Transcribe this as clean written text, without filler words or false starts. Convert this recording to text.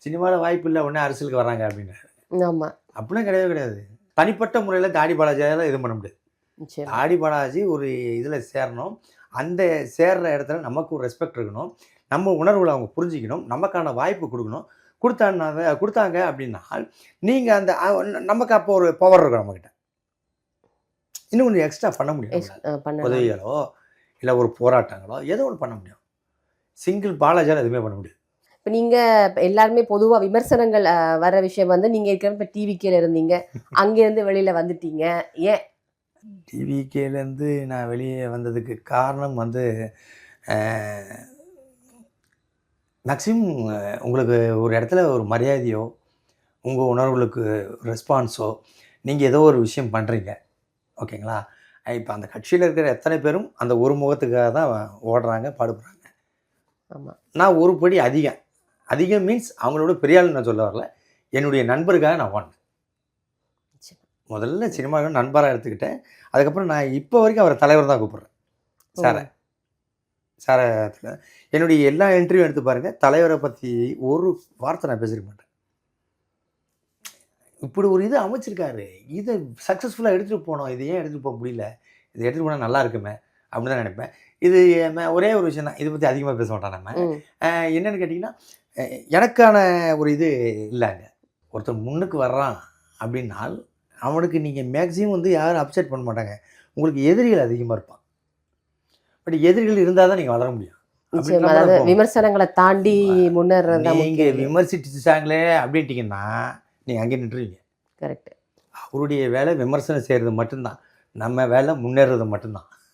சினிமாவில் வாய்ப்பு இல்லை உடனே அரசியலுக்கு வராங்க அப்படின்னாரு. ஆமாம். அப்படிலாம் கிடையவே கிடையாது. தனிப்பட்ட முறையில் தாடி பாலாஜியால் எதுவும் பண்ண முடியாது. தாடி பாலாஜி ஒரு இதில் சேரணும். அந்த சேர்ற இடத்துல நமக்கு ஒரு ரெஸ்பெக்ட் இருக்கணும். நம்ம உணர்வுகளை அவங்க புரிஞ்சிக்கணும். நமக்கான வாய்ப்பு கொடுக்கணும். கொடுத்தாங்க அப்படின்னா நீங்கள் அந்த நமக்கு அப்போ ஒரு பவர் இருக்கும் நம்மக்கிட்ட. இன்னும் கொஞ்சம் எக்ஸ்ட்ரா பண்ண முடியும். உதவிகளோ இல்லை ஒரு போராட்டங்களோ ஏதோ ஒன்று பண்ண முடியும். சிங்கிள் பாலாஜியால் எதுவுமே பண்ண முடியாது. இப்போ நீங்கள் எல்லாருமே பொதுவாக விமர்சனங்கள் வர விஷயம் வந்து நீங்கள் இருக்கிற இப்போ டிவிகேல இருந்தீங்க, அங்கேருந்து வெளியில் வந்துட்டீங்க. ஏன் டிவிகேலேருந்து நான் வெளியே வந்ததுக்கு காரணம் வந்து மேக்ஸிமம் உங்களுக்கு ஒரு இடத்துல ஒரு மரியாதையோ உங்கள் உணர்வுகளுக்கு ரெஸ்பான்ஸோ நீங்கள் ஏதோ ஒரு விஷயம் பண்ணுறீங்க ஓகேங்களா. இப்போ அந்த கட்சியில் இருக்கிற எத்தனை பேரும் அந்த ஒரு முகத்துக்காக தான் ஓடுறாங்க பாடுபடுறாங்க. ஆமாம். நான் ஒரு படி அதிகம் மீன்ஸ் அவங்களோட பெரியாள் நான் சொல்ல வரல, என்னுடைய நண்பருக்காக நான் ஓடினேன். முதல்ல சினிமாவுக்கு நண்பராக எடுத்துக்கிட்டேன். அதுக்கப்புறம் நான் இப்போ வரைக்கும் அவரை தலைவர் தான் கூப்பிட்றேன். சாரை என்னுடைய எல்லா இன்டர்வியூ எடுத்து பாருங்கள், தலைவரை பற்றி ஒரு வார்த்தை நான் பேசிக்க மாட்டேன். இப்படி ஒரு இது அமைச்சிருக்காரு, இதை சக்ஸஸ்ஃபுல்லாக எடுத்துகிட்டு போனோம், இது ஏன் எடுத்துகிட்டு போக முடியல, இதை எடுத்துகிட்டு போனால் நல்லா இருக்குமே அப்படின்னு தான் நினைப்பேன். இது ஒரே ஒரு விஷயம் தான், இதை பற்றி அதிகமாக பேச மாட்டோம் நம்ம. என்னென்னு கேட்டிங்கன்னா, எனக்கான ஒரு இது இல்லைங்க. ஒருத்தர் முன்னுக்கு வர்றான் அப்படின்னால் அவனுக்கு நீங்கள் மேக்ஸிமம் வந்து யாரும் அப்செட் பண்ண மாட்டாங்க. உங்களுக்கு எதிரிகள் அதிகமாக இருப்பான். பட் எதிரிகள் இருந்தால் தான் நீங்கள் வளர முடியும். விமர்சனங்களை தாண்டி முன்னேறது. நீங்கள் விமர்சிச்சாங்களே அப்படின்ட்டிங்கன்னா நீங்கள் அங்கே நின்றுவீங்க. கரெக்ட். அவருடைய வேலை விமர்சனம் செய்கிறது மட்டும்தான், நம்ம வேலை முன்னேறது மட்டும்தான்.